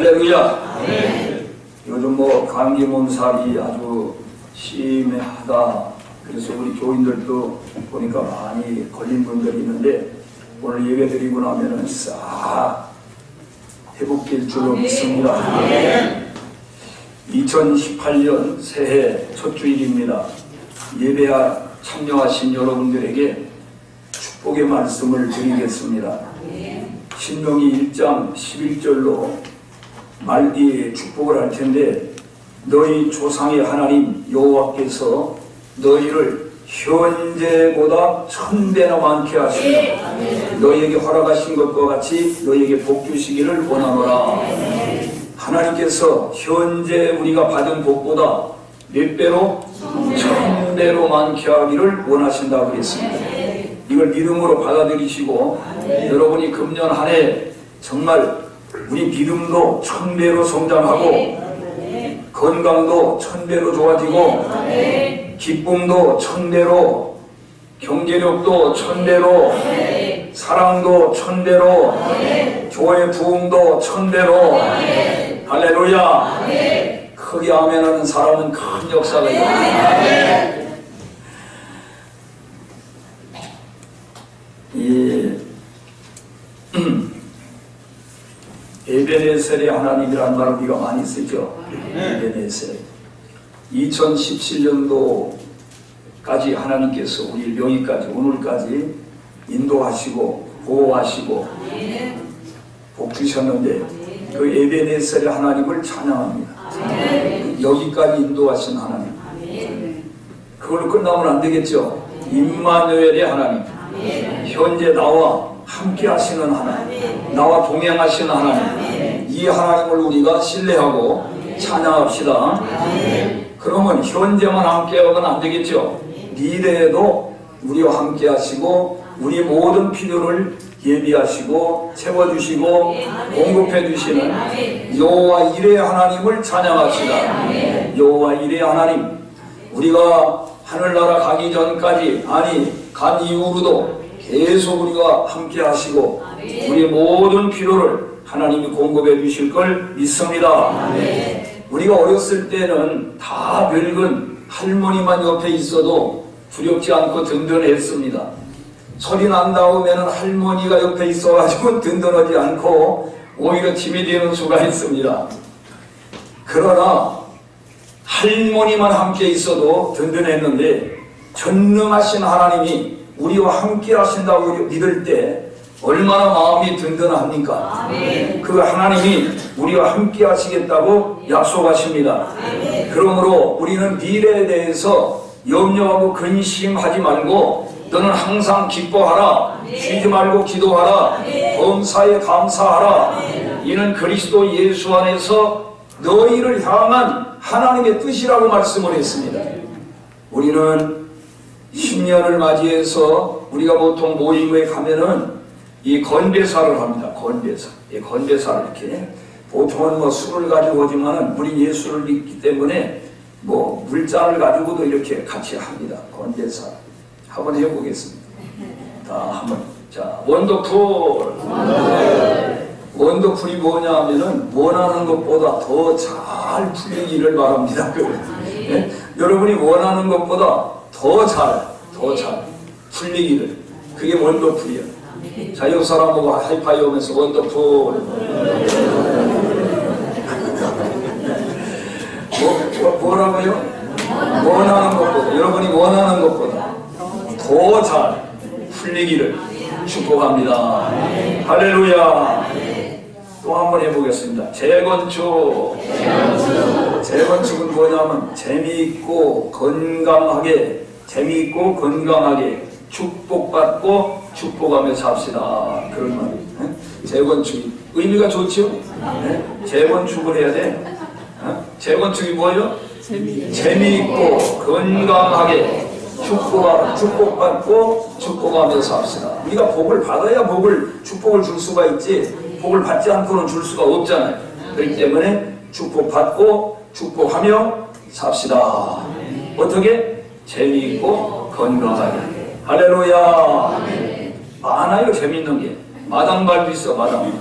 할렐루야. 요즘 뭐 감기 몸살이 아주 심하다. 그래서 우리 교인들도 보니까 많이 걸린 분들이 있는데 오늘 예배 드리고 나면은 싹 회복될 줄로 믿습니다. 2018년 새해 첫 주일입니다. 예배에 참여하신 여러분들에게 축복의 말씀을 드리겠습니다. 신명기 1장 11절로 말기 축복을 할 텐데, 너희 조상의 하나님 여호와께서 너희를 현재보다 1000배나 많게 하시며 너희에게 허락하신 것과 같이 너희에게 복 주시기를 원하노라. 하나님께서 현재 우리가 받은 복보다 몇 배로? 1000배로 많게 하기를 원하신다고 그랬습니다. 이걸 믿음으로 받아들이시고 여러분이 금년 한 해 정말 우리 믿음도 1000배로 성장하고 건강도 1000배로 좋아지고 기쁨도 1000배로, 경제력도 1000배로, 사랑도 1000배로, 교회 부흥도 1000배로. 할렐루야. 크게 아멘하는 사람은 큰 역사가 있습니다. 에베네셀의 하나님이라는 말을 우리가 많이 쓰죠. 에베네셀. 2017년도까지 하나님께서 우리 여기까지 오늘까지 인도하시고 보호하시고 복 주셨는데 그 에베네셀의 하나님을 찬양합니다. 여기까지 인도하신 하나님. 그걸로 끝나면 안 되겠죠. 임마누엘의 하나님. 현재 나와 함께 하시는 하나님, 나와 동행하시는 하나님, 이 하나님을 우리가 신뢰하고 찬양합시다. 그러면 현재만 함께하고는 안 되겠죠. 미래에도 우리와 함께 하시고 우리 모든 필요를 예비하시고 채워주시고 공급해 주시는 여호와 이레의 하나님을 찬양합시다. 여호와 이레의 하나님, 우리가 하늘나라 가기 전까지, 아니 간 이후로도 계속 우리가 함께 하시고 우리의 모든 필요를 하나님이 공급해 주실 걸 믿습니다. 우리가 어렸을 때는 다 늙은 할머니만 옆에 있어도 두렵지 않고 든든했습니다. 소리 난 다음에는 할머니가 옆에 있어가지고 든든하지 않고 오히려 힘이 되는 수가 있습니다. 그러나 할머니만 함께 있어도 든든했는데 전능하신 하나님이 우리와 함께 하신다고 믿을 때 얼마나 마음이 든든합니까? 그 하나님이 우리와 함께 하시겠다고 약속하십니다. 그러므로 우리는 미래에 대해서 염려하고 근심하지 말고 너는 항상 기뻐하라, 쉬지 말고 기도하라, 범사에 감사하라. 이는 그리스도 예수 안에서 너희를 향한 하나님의 뜻이라고 말씀을 했습니다. 우리는 신년을 맞이해서 우리가 보통 모임에 가면은 이 건배사를 합니다. 건배사. 이 건배사를 이렇게 보통은 뭐 술을 가지고 오지만은 우리 예수를 믿기 때문에 뭐 물잔을 가지고도 이렇게 같이 합니다. 건배사. 한번 해보겠습니다. 다 한번. 자, 원더풀. 원더풀이 뭐냐 하면은 원하는 것보다 더 잘 풀리기를 바랍니다. 네? 여러분이 원하는 것보다 더 잘 풀리기를. 그게 원더풀이야. 자, 옆 사람하고 하이파이 오면서 원더풀. 뭐라고요? 원하는 것보다, 여러분이 원하는 것보다 더 잘 풀리기를 축복합니다. 할렐루야. 또 한번 해보겠습니다. 재건축. 재건축은 뭐냐면 재미있고 건강하게, 축복받고 축복하며 삽시다. 그런 말이에요. 재건축 의미가 좋죠? 재건축을 해야 돼. 재건축이 뭐예요? 재미있고 건강하게 축복받고 축복하며 삽시다. 우리가 복을 받아야 축복을 줄 수가 있지, 복을 받지 않고는 줄 수가 없잖아요. 그렇기 때문에 축복받고 축복하며 삽시다. 어떻게? 재미있고 건강하게. 할렐루야. 많아요, 재밌는 게. 마당발도 있어, 마당.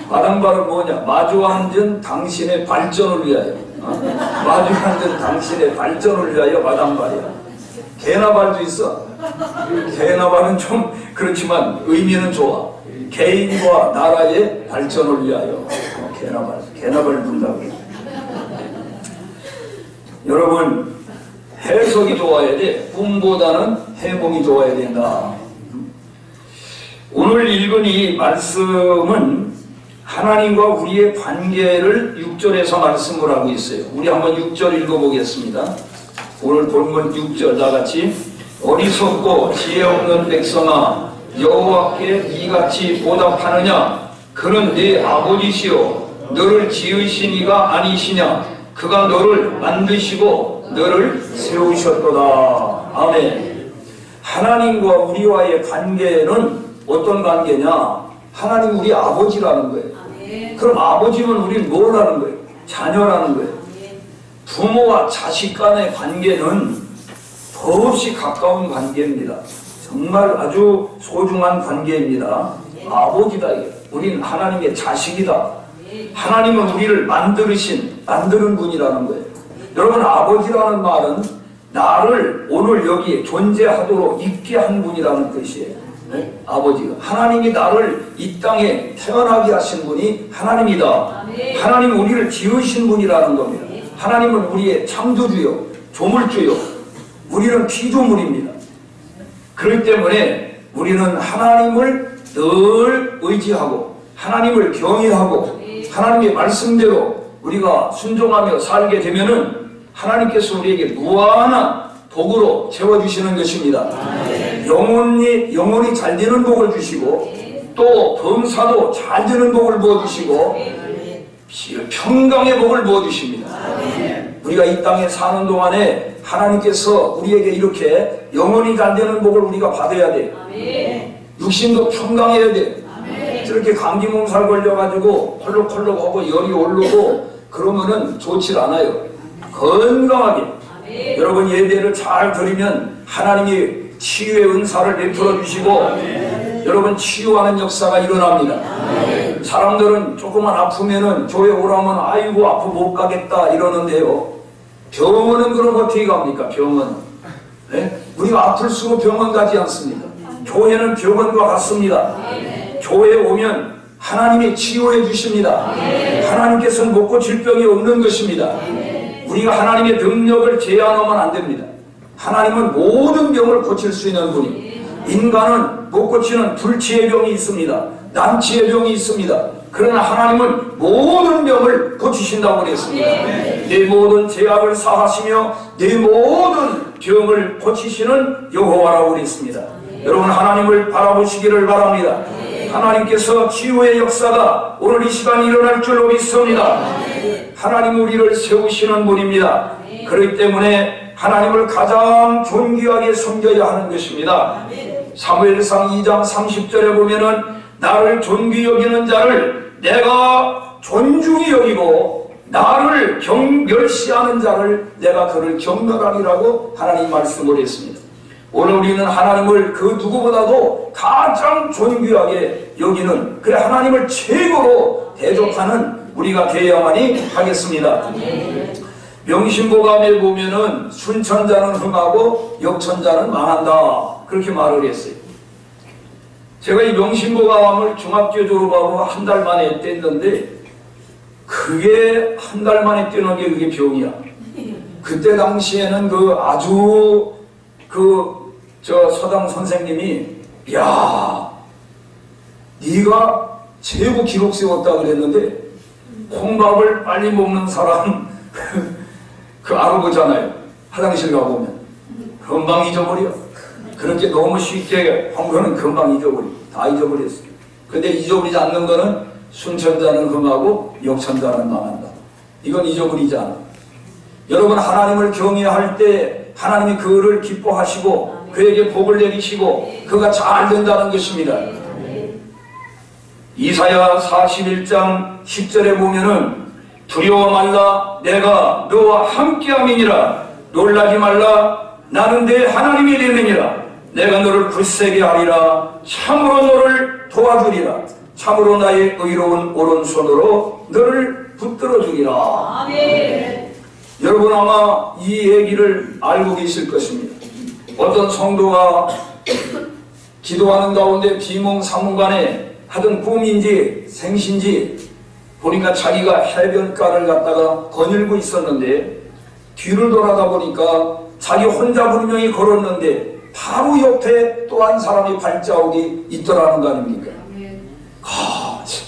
마당발은 뭐냐? 마주 앉은 당신의 발전을 위하여. 마주 앉은 당신의 발전을 위하여 마당발이야. 개나발도 있어. 개나발은 좀 그렇지만 의미는 좋아. 개인과 나라의 발전을 위하여. 개나발 분다고. 여러분, 해석이 좋아야 돼. 꿈보다는 해몽이 좋아야 된다. 오늘 읽은 이 말씀은 하나님과 우리의 관계를 6절에서 말씀을 하고 있어요. 우리 한번 6절 읽어보겠습니다. 오늘 본문 6절 다같이 어리석고 지혜 없는 백성아 여호와께 이같이 보답하느냐? 그는 네 아버지시요 너를 지으신 이가 아니시냐? 그가 너를 만드시고 너를 세우셨도다. 아멘. 하나님과 우리와의 관계는 어떤 관계냐? 하나님 우리 아버지라는 거예요. 그럼 아버지면 우리는 뭘 하는 거예요? 자녀라는 거예요. 부모와 자식 간의 관계는 더없이 가까운 관계입니다. 정말 아주 소중한 관계입니다. 아버지다. 우리는 하나님의 자식이다. 하나님은 우리를 만드는 분이라는 거예요. 여러분, 아버지라는 말은 나를 오늘 여기에 존재하도록 있게 한 분이라는 뜻이에요. 네? 아버지가. 하나님이 나를 이 땅에 태어나게 하신 분이 하나님이다. 하나님은 우리를 지으신 분이라는 겁니다. 하나님은 우리의 창조주요, 조물주요, 우리는 피조물입니다. 그렇기 때문에 우리는 하나님을 늘 의지하고 하나님을 경외하고 하나님의 말씀대로 우리가 순종하며 살게 되면은 하나님께서 우리에게 무한한 복으로 채워주시는 것입니다. 영혼이 잘 되는 복을 주시고 또 범사도 잘 되는 복을 부어주시고 평강의 복을 부어주십니다. 우리가 이 땅에 사는 동안에 하나님께서 우리에게 이렇게 영혼이 잘 되는 복을 우리가 받아야 돼요. 육신도 평강해야 돼요. 저렇게 감기 몸살 걸려가지고 콜록콜록하고 열이 오르고 그러면은 좋지 않아요. 건강하게 여러분 예배를 잘 드리면 하나님이 치유의 은사를 베풀어 주시고 여러분 치유하는 역사가 일어납니다. 사람들은 조금만 아프면은 교회 오라면 아이고 아프 못 가겠다 이러는데요. 병원은 그럼 어떻게 갑니까? 병원은 네? 우리가 아플수록 병원 가지 않습니다. 교회는 병원과 같습니다. 교회에 오면 하나님이 치유해 주십니다. 하나님께서는 못 고칠 병이 없는 것입니다. 우리가 하나님의 능력을 제한하면 안 됩니다. 하나님은 모든 병을 고칠 수 있는 분이. 인간은 못 고치는 불치의 병이 있습니다. 난치의 병이 있습니다. 그러나 하나님은 모든 병을 고치신다고 그랬습니다. 내 모든 죄악을 사하시며 내 모든 병을 고치시는 여호와라고 그랬습니다. 여러분 하나님을 바라보시기를 바랍니다. 하나님께서 치유의 역사가 오늘 이 시간에 일어날 줄로 믿습니다. 하나님 우리를 세우시는 분입니다. 그렇기 때문에 하나님을 가장 존귀하게 섬겨야 하는 것입니다. 사무엘상 2장 30절에 보면은 나를 존귀 여기는 자를 내가 존중히 여기고 나를 멸시하는 자를 내가 그를 경멸하리라고 하나님 말씀을 했습니다. 오늘 우리는 하나님을 그 누구보다도 가장 존귀하게 여기는 그래 하나님을 최고로 대접하는 우리가 되어야만이 하겠습니다. 명심보감에 보면은 순천자는 흥하고 역천자는 망한다 그렇게 말을 했어요. 제가 이 명심보감을 중학교 졸업하고 한 달 만에 뗐는데 그게 한 달 만에 떼는 게 그게 병이야. 그때 당시에는 아주 서당 선생님이 야 네가 최고 기록 세웠다 그랬는데 콩밥을 빨리 먹는 사람 알아보잖아요. 화장실 가보면 금방 잊어버려. 그렇게 너무 쉽게 한 거는 금방 잊어버려. 다 잊어버렸어요. 근데 잊어버리지 않는 거는 순천자는 흥하고 역천자는 망한다. 이건 잊어버리지 않아. 여러분 하나님을 경외할 때 하나님이 그를 기뻐하시고 그에게 복을 내리시고 그가 잘 된다는 것입니다. 이사야 41장 10절에 보면은 두려워 말라 내가 너와 함께함이니라 놀라지 말라 나는 내 하나님이 되느니라 내가 너를 굳세게 하리라 참으로 너를 도와주리라 참으로 나의 의로운 오른손으로 너를 붙들어 주리라. 아멘. 여러분 아마 이 얘기를 알고 계실 것입니다. 어떤 성도가 기도하는 가운데 비몽사몽간에 하던 꿈인지 생신지 보니까 자기가 해변가를 갔다가 거닐고 있었는데 뒤를 돌아다 보니까 자기 혼자 분명히 걸었는데 바로 옆에 또 한 사람의 발자국이 있더라는 거 아닙니까?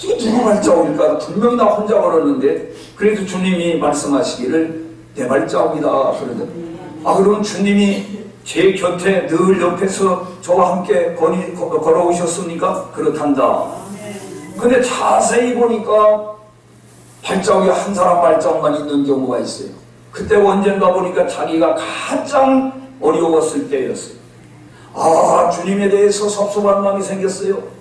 이게 누구 발자국일까? 분명히 나 혼자 걸었는데 그래도 주님이 말씀하시기를 내 발자국이다 그러더라고요. 그럼 주님이 제 곁에 늘 옆에서 저와 함께 걸어오셨습니까? 그렇단다. 근데 자세히 보니까 발자국이 한 사람 발자국만 있는 경우가 있어요. 그때 언젠가 보니까 자기가 가장 어려웠을 때였어요. 주님에 대해서 섭섭한 마음이 생겼어요.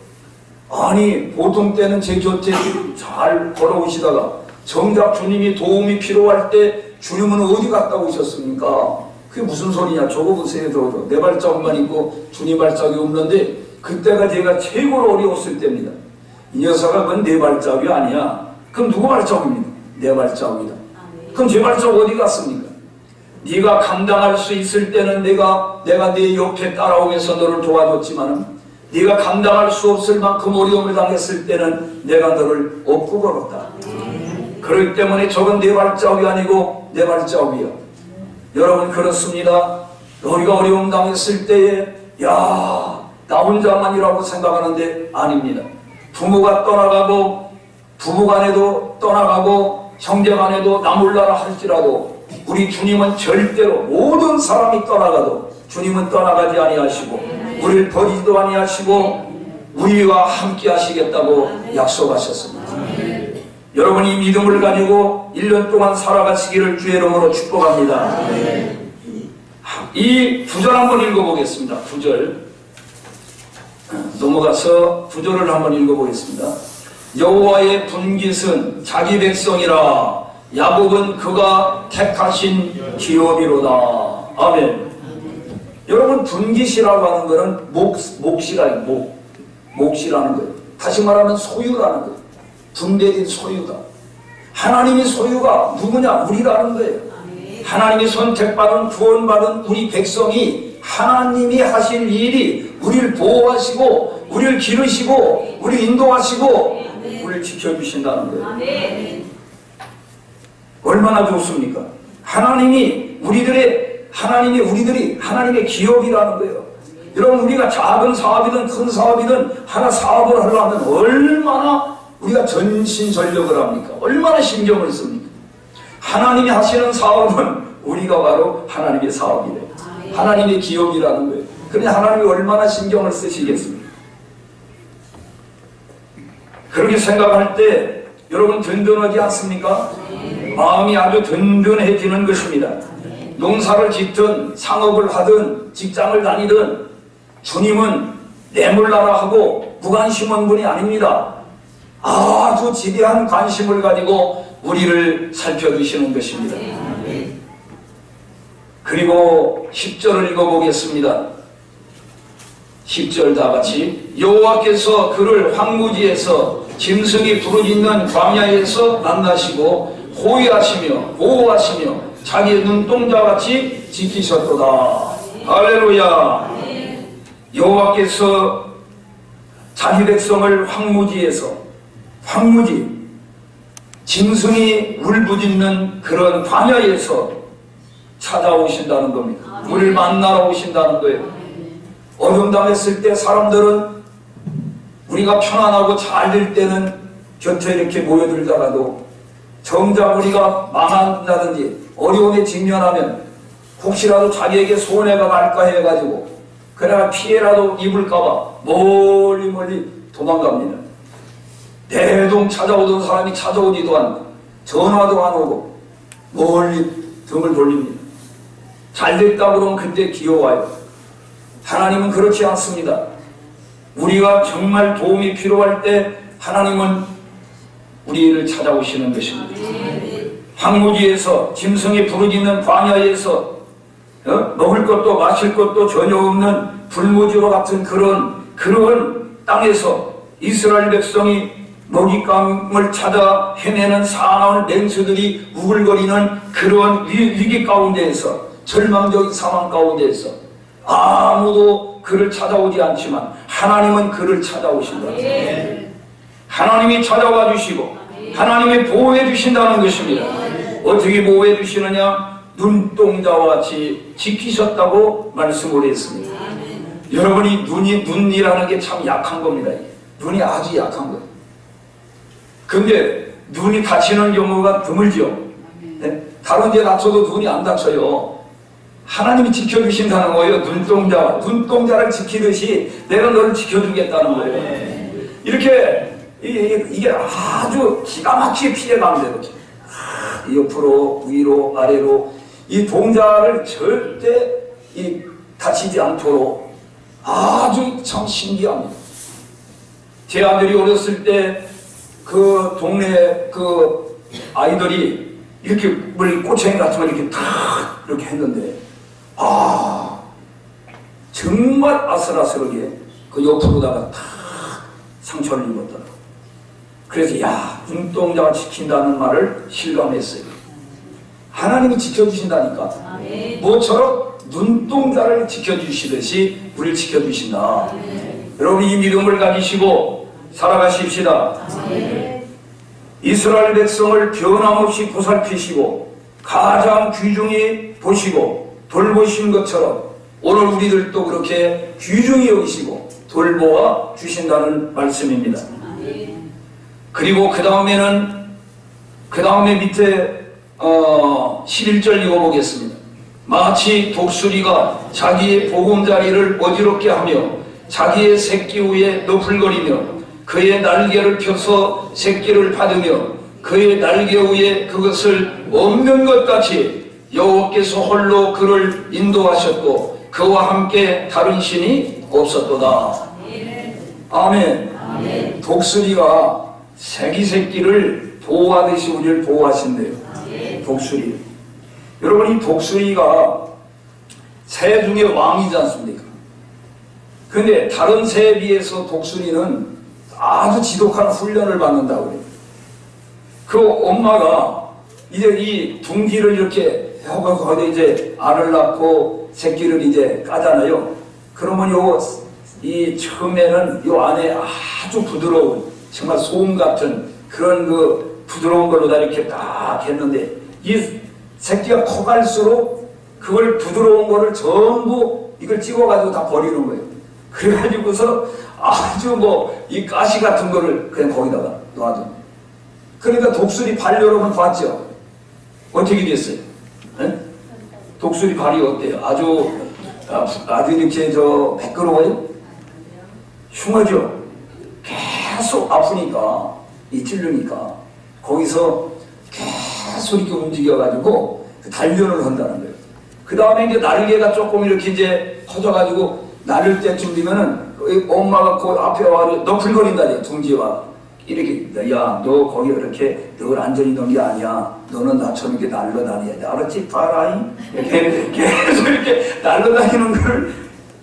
아니 보통 때는 제 곁에 잘 걸어오시다가 정작 주님이 도움이 필요할 때 주님은 어디 갔다 오셨습니까? 그게 무슨 소리냐? 저거 보세요. 저거 내 발자국만 있고 주님 발자국이 없는데 그때가 제가 최고로 어려웠을 때입니다. 이 녀석아 그건 내 발자국이 아니야. 그럼 누구 발자국입니까? 내 발자국이다. 그럼 제 발자국 어디 갔습니까? 네가 감당할 수 있을 때는 내가 네 옆에 따라오면서 너를 도와줬지만은 네가 감당할 수 없을 만큼 어려움을 당했을 때는 내가 너를 업고 걸었다. 그렇기 때문에 저건 내 발자국이 아니고 내 발자국이야. 여러분 그렇습니다. 우리가 어려움 당했을 때에 나 혼자만이라고 생각하는데 아닙니다. 부모가 떠나가고 부부간에도 떠나가고 형제간에도 나 몰라라 할지라도 우리 주님은 절대로 모든 사람이 떠나가도 주님은 떠나가지 아니하시고 우리를 버리지도 아니하시고 우리와 함께 하시겠다고 약속하셨습니다. 여러분 이 믿음을 가지고 1년 동안 살아가시기를 주의 이름으로 축복합니다. 이 9절 한번 읽어보겠습니다. 9절 넘어가서 9절을 한번 읽어보겠습니다. 여호와의 분깃은 자기 백성이라 야곱은 그가 택하신 기업이로다. 아멘. 여러분 분깃이라고 하는 것은 몫이라는 거예요. 다시 말하면 소유라는 거예요. 분배된 소유다. 하나님의 소유가 누구냐? 우리라는 거예요. 하나님이 선택받은 구원받은 우리 백성이 하나님이 하실 일이 우리를 보호하시고 우리를 기르시고 우리를 인도하시고 우리를 지켜주신다는 거예요. 얼마나 좋습니까? 하나님이 우리들이 하나님의 기업이라는 거예요. 여러분 우리가 작은 사업이든 큰 사업이든 하나 사업을 하려면 얼마나 우리가 전신전력을 합니까? 얼마나 신경을 씁니까? 하나님이 하시는 사업은 우리가 바로 하나님의 사업이래요. 하나님의 기업이라는 거예요. 그러니 하나님이 얼마나 신경을 쓰시겠습니까? 그렇게 생각할 때 여러분 든든하지 않습니까? 마음이 아주 든든해지는 것입니다. 농사를 짓든 상업을 하든 직장을 다니든 주님은 내몰라라 하고 무관심한 분이 아닙니다. 아주 지대한 관심을 가지고 우리를 살펴주시는 것입니다. 그리고 10절을 읽어보겠습니다. 10절 다같이 여호와께서 그를 황무지에서 짐승이 부르짖는 광야에서 만나시고 호위하시며 보호하시며 자기의 눈동자같이 지키셨도다. 할렐루야. 여호와께서 자기 백성을 황무지 짐승이 울부짖는 그런 광야에서 찾아오신다는 겁니다. 우리를 만나러 오신다는 거예요. 어려움 당했을 때 사람들은 우리가 편안하고 잘 될 때는 곁에 이렇게 모여들다가도 정작 우리가 망한다든지 어려움에 직면하면 혹시라도 자기에게 손해가 갈까 해가지고 그래야 피해라도 입을까봐 멀리 도망갑니다. 대동 찾아오던 사람이 찾아오지도 않고 전화도 안 오고 멀리 등을 돌립니다. 잘 됐다 그러면 그때 기어와요. 하나님은 그렇지 않습니다. 우리가 정말 도움이 필요할 때 하나님은 우리를 찾아오시는 것입니다. 황무지에서 짐승이 부르짖는 광야에서 먹을 것도 마실 것도 전혀 없는 불모지와 같은 그런 땅에서 이스라엘 백성이 먹잇감을 찾아 헤매는 사나운 맹수들이 우글거리는 그런 위기 가운데에서, 절망적인 상황 가운데에서 아무도 그를 찾아오지 않지만 하나님은 그를 찾아오신다. 하나님이 찾아와 주시고 하나님이 보호해 주신다는 것입니다. 어떻게 보호해 주시느냐? 눈동자와 같이 지키셨다고 말씀을 했습니다. 여러분이 눈이라는 게 참 약한 겁니다. 눈이 아주 약한 거예요. 근데 눈이 다치는 경우가 드물죠. 네? 다른 데 다쳐도 눈이 안 다쳐요. 하나님이 지켜주신다는 거예요. 눈동자를 지키듯이 내가 너를 지켜주겠다는 거예요. 이렇게 이게 아주 기가 막히게 피해가면 돼요. 옆으로, 위로, 아래로 이 동자를 절대 다치지 않도록 아주 참 신기합니다. 제 아들이 어렸을 때 그 동네 그 아이들이 이렇게 물 꼬챙이 같은 걸 이렇게 탁 이렇게 했는데 정말 아슬아슬하게 그 옆으로다가 탁 상처를 입었더라고. 그래서 눈동자가 지킨다는 말을 실감했어요. 하나님이 지켜주신다니까. 뭐처럼 눈동자를 지켜주시듯이 우리를 지켜주신다. 여러분 이 믿음을 가지시고 살아가십시다. 이스라엘 백성을 변함없이 보살피시고 가장 귀중히 보시고 돌보신 것처럼 오늘 우리들도 그렇게 귀중히 여기시고 돌보아 주신다는 말씀입니다. 그리고 그 다음에 밑에 11절 읽어보겠습니다. 마치 독수리가 자기의 보금자리를 어지럽게 하며 자기의 새끼 위에 너풀거리며 그의 날개를 펴서 새끼를 받으며 그의 날개 위에 그것을 없는 것 같이 여호와께서 홀로 그를 인도하셨고 그와 함께 다른 신이 없었도다. 아멘. 독수리가 새끼를 보호하듯이 우리를 보호하신대요. 독수리. 여러분 이 독수리가 새 중에 왕이지 않습니까? 근데 다른 새에 비해서 독수리는 아주 지독한 훈련을 받는다고 해요. 그 엄마가 이제 이 둥지를 이렇게 하고 거기 이제 알을 낳고 새끼를 이제 까잖아요. 그러면 이 처음에는 요 안에 아주 부드러운 정말 소음 같은 그런 그 부드러운 걸로 다 이렇게 딱 했는데 이 새끼가 커갈수록 그걸 부드러운 거를 전부 이걸 찍어가지고 다 버리는 거예요. 그래가지고서 아주 이 가시 같은 거를 그냥 거기다가 놔둬. 그러니까 독수리 발 여러분 봤죠? 어떻게 됐어요? 네? 독수리 발이 어때요? 아주 이렇게 매끄러워요? 흉하죠? 계속 아프니까, 찔르니까, 거기서 계속 이렇게 움직여가지고 단련을 한다는 거예요. 그 다음에 이제 날개가 조금 이렇게 이제 커져가지고 날릴 때쯤 되면은 엄마가 그 앞에 와서 너풀거린다니, 둥지와. 이렇게, 야, 너 거기 이렇게 늘 안전히 있는 게 아니야. 너는 나처럼 이렇게 날려다녀야 돼. 알았지? 봐라이? 이렇게 계속 이렇게 날려다니는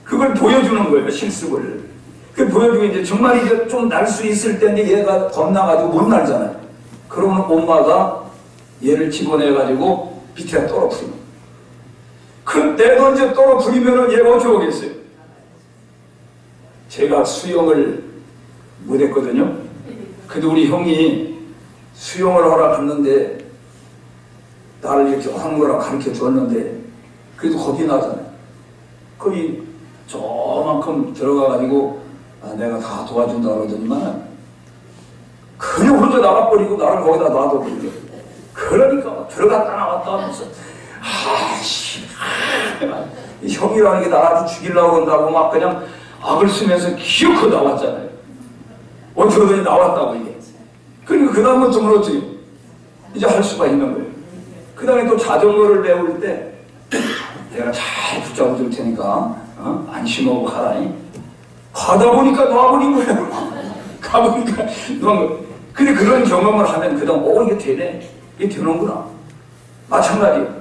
그걸 보여주는 거예요, 실습을. 그 보여주고 이제 정말 이제 좀 날 수 있을 때인데 얘가 겁나가지고 못 날잖아요. 그러면 엄마가 얘를 집어내가지고 밑에 떨어뜨리는 거예요. 그 내던져 떨어뜨리면은 얘가 어떻게 오겠어요? 제가 수영을 못했거든요. 그래도 우리 형이 수영을 하러 갔는데 나를 이렇게 하는 거라고 가르쳐 줬는데 그래도 겁이 나잖아요. 거기 저만큼 들어가가지고 내가 다 도와준다 그러더니만 그냥 혼자 나가버리고 나를 거기다 놔둬버리고 그러니까 들어갔다 나왔다 하면서 형이라는 게 나 아주 죽이려고 한다고 막 그냥 악을 쓰면서 기어코 나왔잖아요. 어떻게 나왔다고 이게. 그러니까 그 다음부터는 어떻게 이제 할 수가 있는 거예요. 그 다음에 또 자전거를 배울 때 내가 잘 붙잡아 줄 테니까 안심하고 가라니. 가다 보니까 놔버린 거예요. 가보니까 놔버린 거예요. 근데 그런 경험을 하면 그 다음 이게 되네. 이게 되는구나. 마찬가지예요.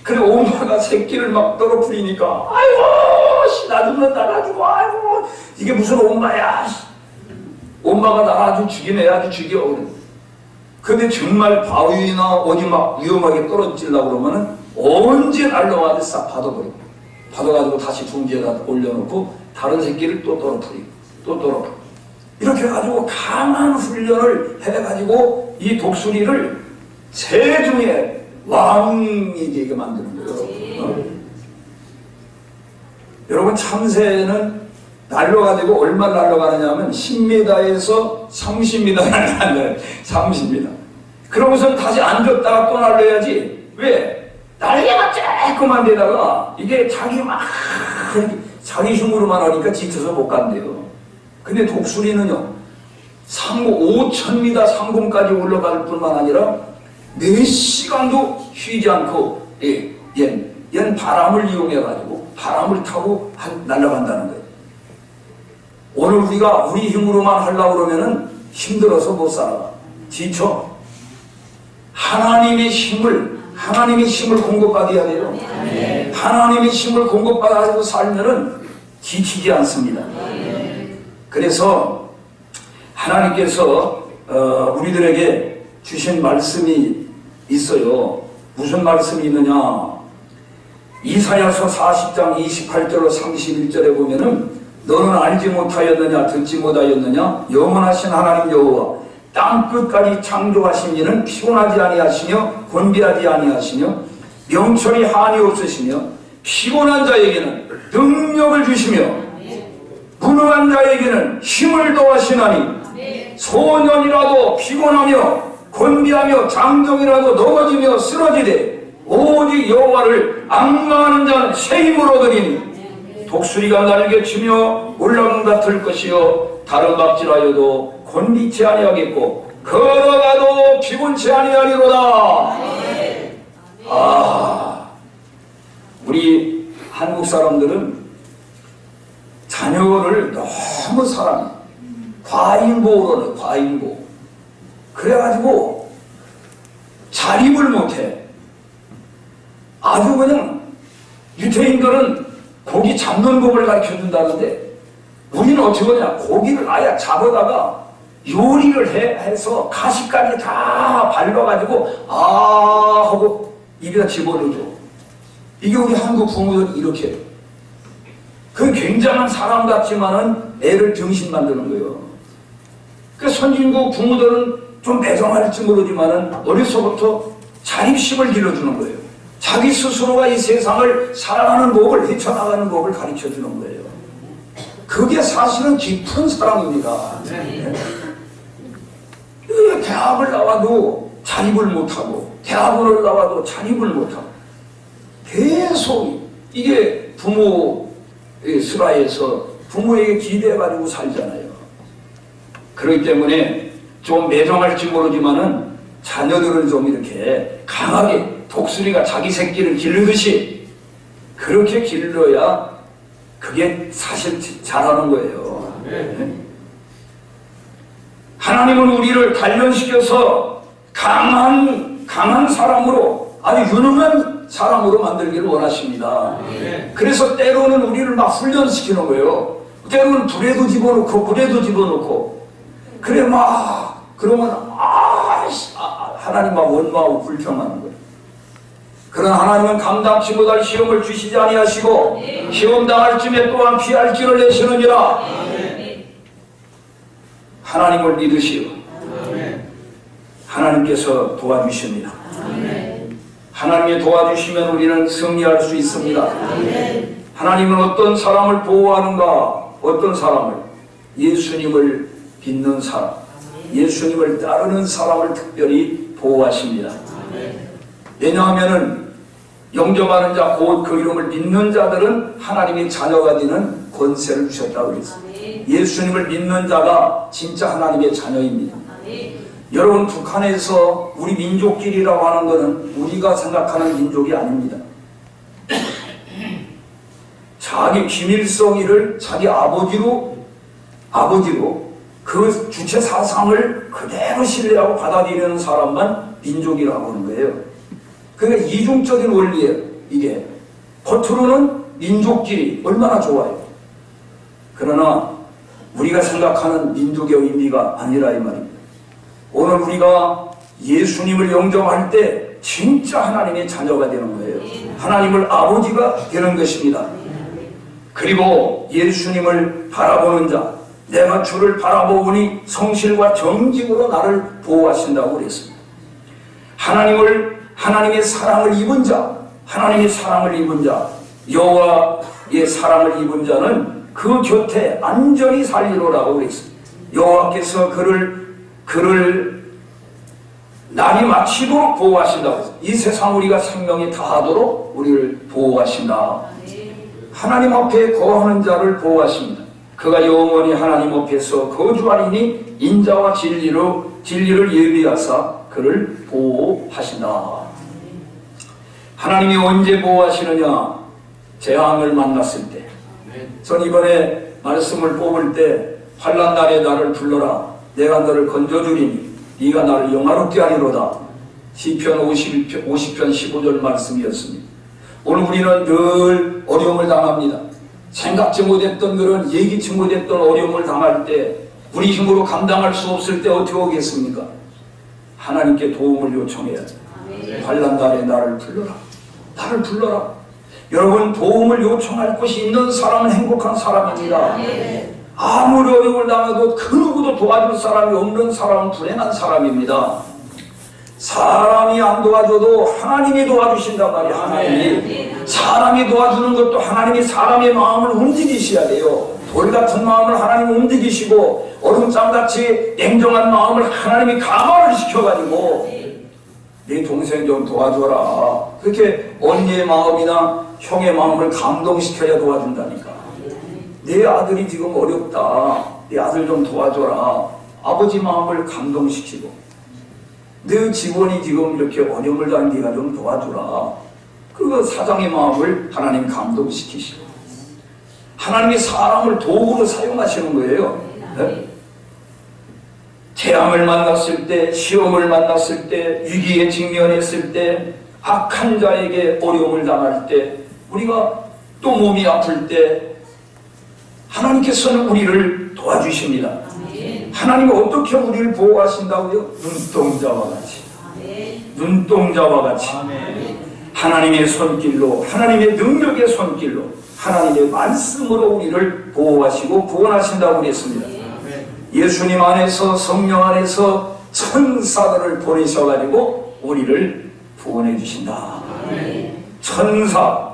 그래 엄마가 새끼를 막 떨어뜨리니까 아이고 나 죽는다 가지고 아이고 이게 무슨 엄마야. 엄마가 나 아주 죽여내야지 죽여. 근데 정말 바위나 어디 막 위험하게 떨어지려고 그러면은 언제 날라와도 싹 받아버리고, 받아가지고 다시 둥지에다 올려놓고 다른 새끼를 또 떨어뜨리고 또 떨어뜨리고, 이렇게 해가지고 강한 훈련을 해가지고 이 독수리를 새 중에 왕이 되게 만드는 거예요. 여러분, 참새는 날아가지고 얼마 날아가느냐 하면 10m에서 30m를 날아요. 30m. 그러고서 다시 앉았다가 또 날려야지. 왜? 날개가 쬐끄만 데다가 이게 자기 힘으로만 하니까 지쳐서 못 간대요. 근데 독수리는요, 5,000m 상공까지 올라갈 뿐만 아니라 4시간도 쉬지 않고, 얘는 바람을 이용해가지고 바람을 타고 날아간다는 거예요. 오늘 우리가 우리 힘으로만 하려고 그러면은 힘들어서 못 살아. 지쳐. 하나님의 힘을 공급받아야 돼요. 하나님의 힘을 공급받아서 살면은 지치지 않습니다. 그래서 하나님께서 우리들에게 주신 말씀이 있어요. 무슨 말씀이 있느냐? 이사야서 40장 28절로 31절에 보면은 너는 알지 못하였느냐, 듣지 못하였느냐, 영원하신 하나님 여호와 땅끝까지 창조하신 이는 피곤하지 아니하시며 곤비하지 아니하시며 명철이 한이 없으시며 피곤한 자에게는 능력을 주시며 무능한 자에게는 힘을 더하시나니 소년이라도 피곤하며 곤비하며 장정이라도 넘어지며 쓰러지되 오직 여호와를 앙망하는 자는 새 힘을 얻으리니 독수리가 날개치며 올라간다 들 것이요 다른 박질하여도 곤비치 아니하겠고 걸어가도 피곤치 아니하리로다. 우리 한국 사람들은 자녀를 너무 사랑해. 과잉보호를 해. 과잉보호. 그래가지고 자립을 못해. 아주 그냥 유태인들은 고기 잡는 법을 가르쳐준다는데 우리는 어떻게 하냐? 고기를 아예 잡아다가 요리를 해서 가시까지 다 발라가지고 하고 입에다 집어넣어줘. 이게 우리 한국 부모들이 이렇게 해요. 그 굉장한 사람 같지만은 애를 병신 만드는 거예요. 그 선진국 부모들은 좀 매정할지 모르지만은 어려서부터 자립심을 길러주는 거예요. 자기 스스로가 이 세상을 살아가는 법을, 헤쳐나가는 법을 가르쳐 주는 거예요. 그게 사실은 깊은 사랑입니다. 대학을 나와도 자립을 못하고, 대학원을 나와도 자립을 못하고, 계속 이게 부모의 슬하에서 부모에게 기대해가지고 살잖아요. 그렇기 때문에 좀 매정할지 모르지만은 자녀들은 좀 이렇게 강하게 독수리가 자기 새끼를 기르듯이 그렇게 길러야 그게 사실 잘하는 거예요. 하나님은 우리를 단련시켜서 강한 사람으로, 아주 유능한 사람으로 만들기를 원하십니다. 그래서 때로는 우리를 막 훈련시키는 거예요. 때로는 불에도 집어넣고 물에도 집어넣고, 그래 막 그러면 하나님 막 원망하고 불평하는 거예요. 그러나 하나님은 감당치 못할 시험을 주시지 아니하시고 시험 당할 쯤에 또한 피할 길을 내시느니라. 하나님을 믿으시오. 하나님께서 도와주십니다. 하나님이 도와주시면 우리는 승리할 수 있습니다. 하나님은 어떤 사람을 보호하는가? 어떤 사람을? 예수님을 믿는 사람, 예수님을 따르는 사람을 특별히 보호하십니다. 왜냐하면은 영접하는 자, 곧 그 이름을 믿는 자들은 하나님의 자녀가 되는 권세를 주셨다고 그랬습니다. 예수님을 믿는 자가 진짜 하나님의 자녀입니다. 여러분, 북한에서 우리 민족끼리라고 하는 것은 우리가 생각하는 민족이 아닙니다. 자기 김일성이를 자기 아버지로 그 주체 사상을 그대로 신뢰하고 받아들이는 사람만 민족이라고 하는 거예요. 그러니까 이중적인 원리예요. 이게 겉으로는 민족끼리 얼마나 좋아요. 그러나 우리가 생각하는 민족의 의미가 아니라 이 말입니다. 오늘 우리가 예수님을 영접할 때 진짜 하나님의 자녀가 되는 거예요. 하나님을 아버지가 되는 것입니다. 그리고 예수님을 바라보는 자, 내가 주를 바라보니 성실과 정직으로 나를 보호하신다고 그랬습니다. 하나님의 사랑을 입은 자, 하나님의 사랑을 입은 자, 여호와의 사랑을 입은 자는 그 곁에 안전히 살리로라고 그랬습니다. 여호와께서 그를 날이 마치도록 보호하신다고 했습니다. 이 세상 우리가 생명이 다하도록 우리를 보호하신다. 하나님 앞에 거하는 자를 보호하십니다. 그가 영원히 하나님 앞에서 거주하리니 인자와 진리를 예비하사 그를 보호하신다. 하나님이 언제 보호하시느냐? 재앙을 만났을 때. 전 이번에 말씀을 뽑을 때 환난 날에 나를 불러라. 내가 너를 건져주리니 네가 나를 영화롭게 하리로다. 시편 50편 15절 말씀이었습니다. 오늘 우리는 늘 어려움을 당합니다. 생각지 못했던 그런 예기치 못했던 어려움을 당할 때 우리 힘으로 감당할 수 없을 때 어떻게 하겠습니까? 하나님께 도움을 요청해야죠. 환난 날에 나를 불러라. 나를 불러라. 여러분, 도움을 요청할 곳이 있는 사람은 행복한 사람입니다. 아무리 어려움을 당해도 그 누구도 도와줄 사람이 없는 사람은 불행한 사람입니다. 사람이 안 도와줘도 하나님이 도와주신단 말이에요. 하나님이. 사람이 도와주는 것도 하나님이 사람의 마음을 움직이셔야 돼요. 돌 같은 마음을 하나님이 움직이시고 얼음장같이 냉정한 마음을 하나님이 감화를 시켜가지고 네 동생 좀 도와줘라. 그렇게 언니의 마음이나 형의 마음을 감동시켜야 도와준다니까. 내 아들이 지금 어렵다. 내 아들 좀 도와줘라. 아버지 마음을 감동시키고 내 직원이 지금 이렇게 어려움을 당한 네가 좀 도와주라. 그 사장의 마음을 하나님 감동시키시고 하나님이 사람을 도구로 사용하시는 거예요. 네? 재앙을 만났을 때, 시험을 만났을 때, 위기에 직면했을 때, 악한 자에게 어려움을 당할 때, 우리가 또 몸이 아플 때 하나님께서는 우리를 도와주십니다. 하나님은 어떻게 우리를 보호하신다고요? 눈동자와 같이. 눈동자와 같이. 하나님의 손길로, 하나님의 능력의 손길로, 하나님의 말씀으로 우리를 보호하시고 구원하신다고 그랬습니다. 예수님 안에서, 성령 안에서 천사들을 보내셔가지고 우리를 구원해 주신다. 천사.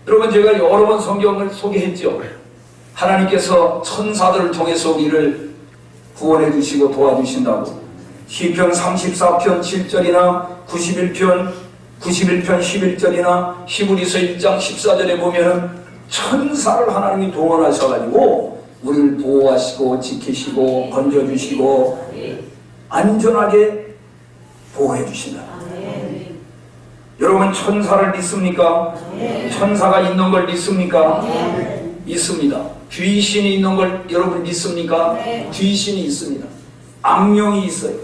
여러분, 제가 여러 번 성경을 소개했죠. 하나님께서 천사들을 통해서 우리를 구원해 주시고 도와주신다고. 시편 34편 7절이나 91편 11절이나 히브리서 1장 14절에 보면은 천사를 하나님이 동원하셔가지고 우리를 보호하시고 지키시고 건져주시고 안전하게 보호해 주신다. 여러분, 천사를 믿습니까? 천사가 있는 걸 믿습니까? 있습니다. 귀신이 있는 걸 여러분 믿습니까? 귀신이 있습니다. 악령이 있어요.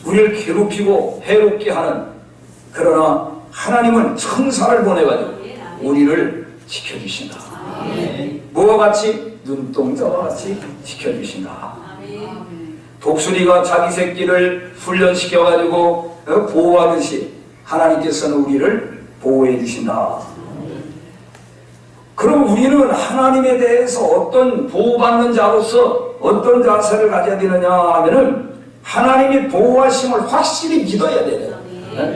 우리를 괴롭히고 해롭게 하는. 그러나 하나님은 천사를 보내가지고 우리를 지켜주신다. 뭐와 같이? 눈동자와 같이 지켜주신다. 독수리가 자기 새끼를 훈련시켜가지고 보호하듯이 하나님께서는 우리를 보호해 주신다. 그럼 우리는 하나님에 대해서 어떤 보호받는 자로서 어떤 자세를 가져야 되느냐 하면은 하나님이 보호하심을 확실히 믿어야 돼요.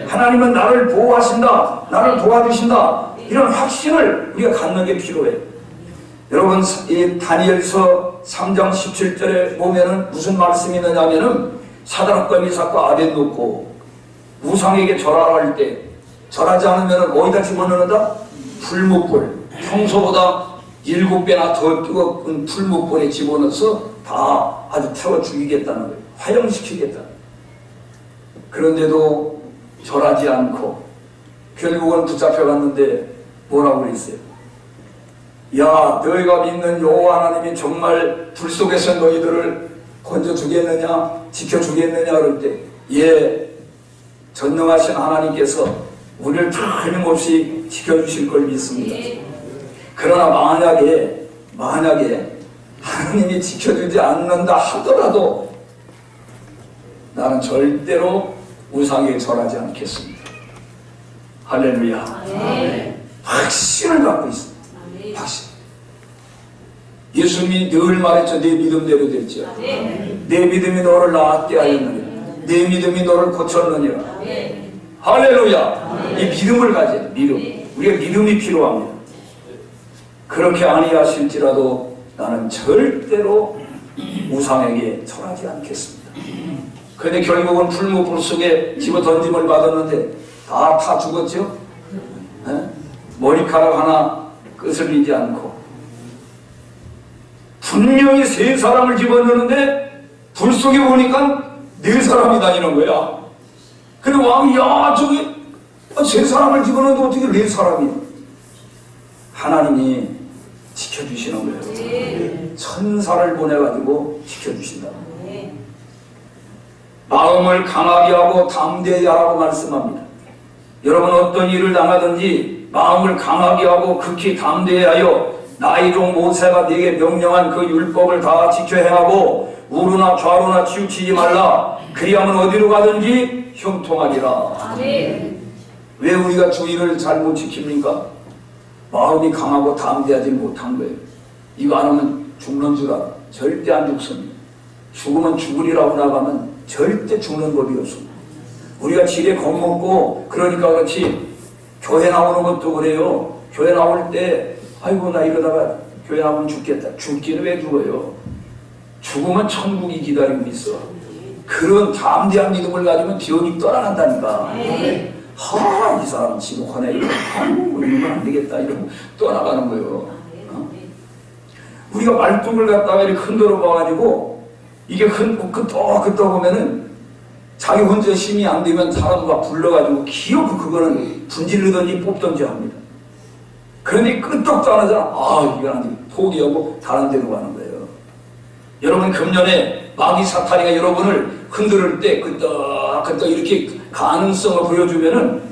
하나님은 나를 보호하신다, 나를 도와주신다, 이런 확신을 우리가 갖는 게 필요해요. 여러분, 이 다니엘서 3장 17절에 보면은 무슨 말씀이 있느냐 하면은 사드락과 미삭과 아벳노고 우상에게 절하할 때 절하지 않으면 어디다 집어넣는다? 풀무불. 평소보다 7배나 더 뜨거운 풀무불에 집어넣어서 다 아주 태워 죽이겠다는 거예요. 화형시키겠다. 그런데도 절하지 않고 결국은 붙잡혀갔는데 뭐라고 그랬어요? 야, 너희가 믿는 여호와 하나님이 정말 불 속에서 너희들을 건져주겠느냐, 지켜주겠느냐 그럴 때, 예, 전능하신 하나님께서 우리를 틀림없이 지켜주실 걸 믿습니다. 그러나 만약에 하나님이 지켜주지 않는다 하더라도 나는 절대로 우상에 절하지 않겠습니다. 할렐루야. 확신을 갖고 있습니다. 확신. 예수님이 늘 말했죠. 내 믿음대로 됐죠. 내 믿음이 너를 낫게 하였느니라. 내 믿음이 너를 고쳤느니라. 할렐루야. 이 믿음을 가져야 돼. 믿음. 우리가 믿음이 필요합니다. 그렇게 아니하실지라도 나는 절대로 우상에게 절하지 않겠습니다. 그런데 결국은 풀무불 속에 집어 던짐을 받았는데 다 죽었죠? 네? 머리카락 하나 끝을 잃지 않고 분명히 3사람을 집어넣는데 불 속에 보니까 4사람이 다니는 거야. 근데 왕이 야 저기 3사람을 집어넣는데 어떻게 4사람이 하나님이 지켜주시는 거예요. 천사를 보내가지고 지켜주신다. 마음을 강하게 하고 담대히 하라고 말씀합니다. 여러분 어떤 일을 당하든지 마음을 강하게 하고 극히 담대하여 나의 종 모세가 네게 명령한 그 율법을 다 지켜 행하고 우르나 좌로나 치우치지 말라. 그리하면 어디로 가든지 형통하리라. 왜 우리가 주의를 잘못 지킵니까? 마음이 강하고 담대하지 못한 거예요. 이거 안 하면 죽는 줄 알아. 절대 안 죽습니다. 죽으면 죽으리라고 나가면 절대 죽는 법이 없습니다. 우리가 지레 겁먹고 그러니까 그렇지 교회 나오는 것도 그래요. 교회 나올 때 아이고 나 이러다가 교회 나오면 죽겠다. 죽기는 왜 죽어요? 죽으면 천국이 기다리고 있어. 그런 담대한 믿음을 가지면 비용이 떠나간다니까. 이 사람 지독하네. 아이고 이러면 안 되겠다. 이러고 떠나가는 거예요. 우리가 말뚝을 갖다가 이렇게 흔들어 봐가지고 이게 끄떡끄떡 보면은 자기 혼자 힘이 안 되면 사람 막 불러가지고 기어코 그거는 분질르든지 뽑든지 합니다. 그런데 끄떡도 안 하잖아. 이건 안 돼. 포기하고 다른 데로 가는 거예요. 여러분 금년에 마귀 사탄이가 여러분을 흔들 때 끄떡끄떡 이렇게 가능성을 보여주면은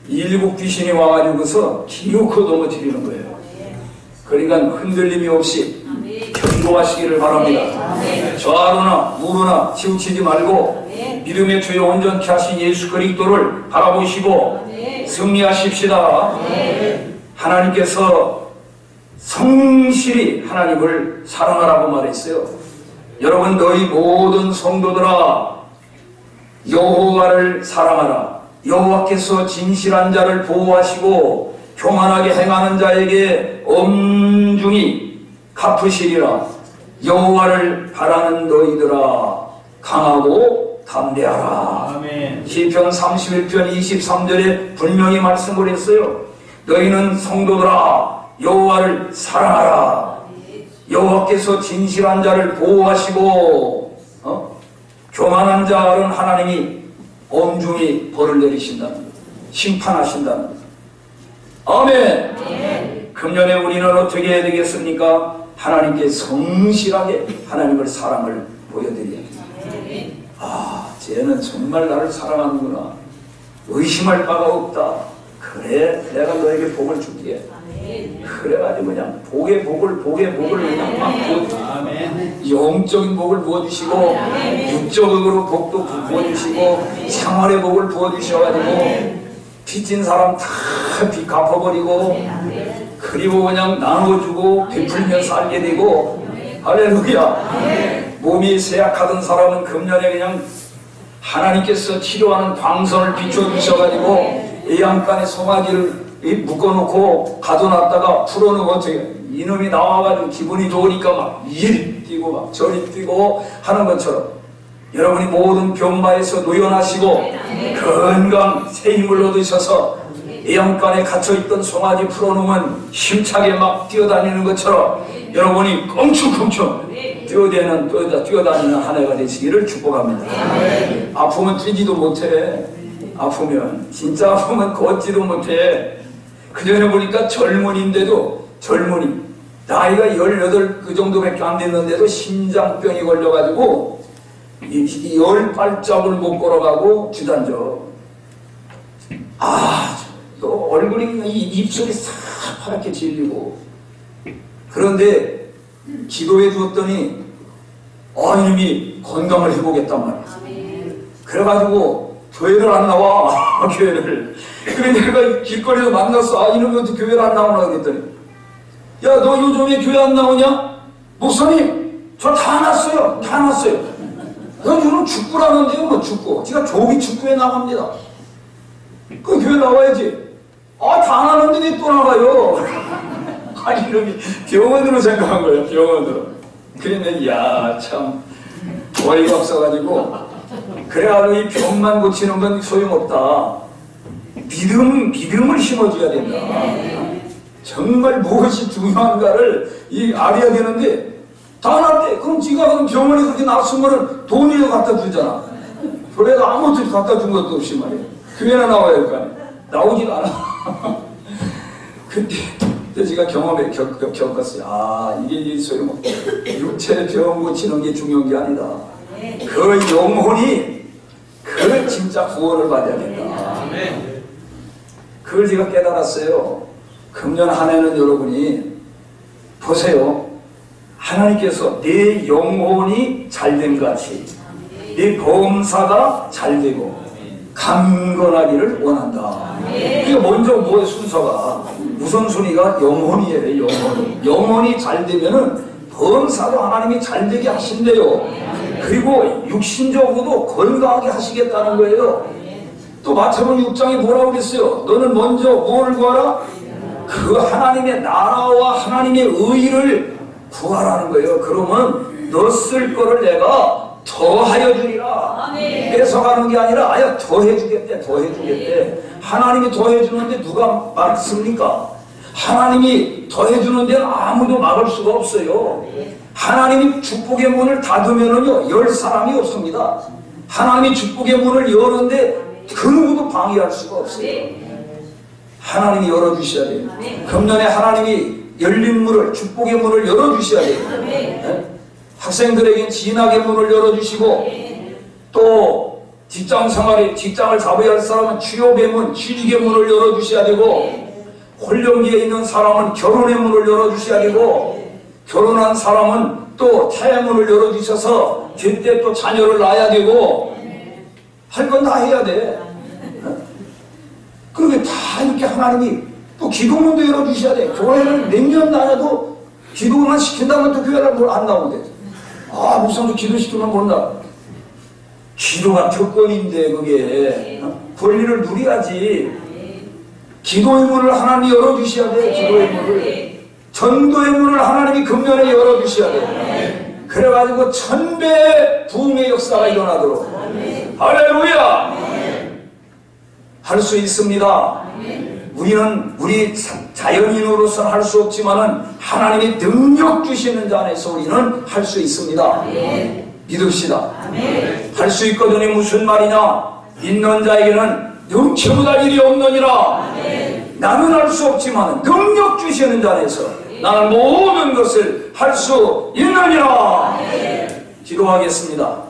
7 귀신이 와가지고서 기어코 넘어뜨리는 거예요. 그러니까 흔들림이 없이 견고하시기를 바랍니다. 좌로나 우로나 치우치지 말고 믿음의 주여 온전케 하신 예수 그리스도를 바라보시고 승리하십시다. 하나님께서 성실히 하나님을 사랑하라고 말했어요. 여러분 너희 모든 성도들아 여호와를 사랑하라. 여호와께서 진실한 자를 보호하시고 교만하게 행하는 자에게 엄중히 갚으시리라. 여호와를 바라는 너희들아 강하고 담대하라. 아멘. 시편 31편 23절에 분명히 말씀을 했어요. 너희는 성도들아 여호와를 사랑하라. 여호와께서 진실한 자를 보호하시고 교만한 자는 하나님이 엄중히 벌을 내리신다는 것, 심판하신다는 것. 아멘. 금년에 우리는 어떻게 해야 되겠습니까? 하나님께 성실하게 하나님을 사랑을 보여드려야 합니다. 쟤는 정말 나를 사랑하는구나. 의심할 바가 없다. 그래, 내가 너에게 복을 줄게. 그래가지고 그냥 복의 복을 그냥 막 영적인 복을 부어주시고 육적으로 복도 부어주시고 생활의 복을 부어주셔가지고 빚진 사람 다 빚 갚아버리고 그리고 그냥 나눠주고 베풀며 살게 되고 할렐루야. 몸이 쇠약하던 사람은 금년에 그냥 하나님께서 치료하는 광선을 비춰주셔가지고 애양간에 송아지를 묶어놓고 가둬놨다가 풀어놓고 어떻게 이놈이 나와가지고 기분이 좋으니까 막 이리 뛰고 막 저리 뛰고 하는 것처럼 여러분이 모든 병마에서 노연하시고 건강 새 힘을 얻으셔서 애양간에 갇혀있던 송아지 풀어놓으면 힘차게 막 뛰어다니는 것처럼 여러분이 껑충껑충 뛰어다니는 한 해가 되시기를 축복합니다. 아프면 뛰지도 못해. 아프면 진짜 아프면 걷지도 못해. 그전에 보니까 젊은인데도 젊은이 나이가 18 그 정도밖에 안 됐는데도 심장병이 걸려가지고 10발짝을 못 걸어가고 주단져. 또 얼굴이 입술이 싹 파랗게 질리고. 그런데 기도해 주었더니 이놈이 건강을 해보겠단 말이야. 그래가지고 교회를 안 나와. 교회를. 그래 내가 길거리에서 만났어. 이놈이 어떻게 교회를 안 나오나 그랬더니, 야 너 요즘에 교회 안 나오냐? 목사님 저 다 났어요. 다 났어요. 요즘은 축구라는데요. 뭐 축구. 제가 조기 축구에 나갑니다. 그 교회 나와야지. 다 나는데 왜 또 나가요? 이놈이 병원으로 생각한 거예요. 병원으로. 그러면 참 어이가 없어가지고, 그래가지고 이 병만 고치는 건 소용없다. 믿음을 심어줘야 된다. 정말 무엇이 중요한가를 알아야 되는데, 다 났대. 그럼 지가 병원에 그렇게 났으면 돈이라도 갖다 주잖아. 교회가 아무것도 갖다 준 것도 없이 말이야. 교회나 나와야 할 거 아니야. 나오질 않아. 그때 제가 겪었어요. 이게 소용없다. 육체 병 고치는 게 중요한 게 아니다. 그 영혼이 진짜 구원을 받아야 된다. 그걸 제가 깨달았어요. 금년 한 해는 여러분이 보세요. 하나님께서 내 영혼이 잘된 같이 내 범사가 잘되고 강건하기를 원한다. 이게 먼저 뭐의 순서가 우선순위가 영혼이에요. 영혼이 잘되면은 범사도 하나님이 잘되게 하신대요. 그리고 육신적으로도 건강하게 하시겠다는 거예요. 또 마태복음 6장에 뭐라고 그랬어요? 너는 먼저 뭘 구하라? 그 하나님의 나라와 하나님의 의를 구하라는 거예요. 그러면 너 쓸 거를 내가 더하여 주리라. 뺏어가는 게 아니라 더해 주겠대. 하나님이 더해 주는데 누가 막습니까? 하나님이 더해 주는 데는 아무도 막을 수가 없어요. 하나님이 축복의 문을 닫으면은요 열 사람이 없습니다. 하나님이 축복의 문을 여는데 그 누구도 방해할 수가 없어요. 하나님이 열어주셔야 돼요. 금년에 하나님이 열린 문을, 축복의 문을 열어주셔야 돼요. 네? 학생들에게 진학의 문을 열어주시고, 또 직장 생활에 직장을 잡아야 할 사람은 취업의 문, 취직의 문을 열어주셔야 되고, 홀령기에 있는 사람은 결혼의 문을 열어주셔야 되고, 결혼한 사람은 또 태의 문을 열어주셔서 그때 또 자녀를 낳아야 되고, 할 건 다 해야 돼. 그렇게 다 이렇게 하나님이 또 기도문도 열어주셔야 돼. 교회를 몇 년 다녀도 기도만 시킨다면 또 교회를 안 나오게 돼. 목사님도 기도시키면 못 나. 기도가 특권인데 그게 권리를 누려야지. 기도의 문을 하나님이 열어주셔야 돼. 기도의 문을. 전도의 문을 하나님이 금년에 열어주셔야 돼. 그래가지고 1000배의 부흥의 역사가 일어나도록. 할렐루야! 할 수 있습니다. 우리 자연인으로서는 할 수 없지만은 하나님이 능력 주시는 자 안에서 우리는 할 수 있습니다. 믿읍시다. 할 수 있거든요. 무슨 말이냐? 믿는 자에게는 능치보다 일이 없느니라. 나는 할 수 없지만 능력 주시는 자 안에서 나는 모든 것을 할 수 있느니라. 기도하겠습니다.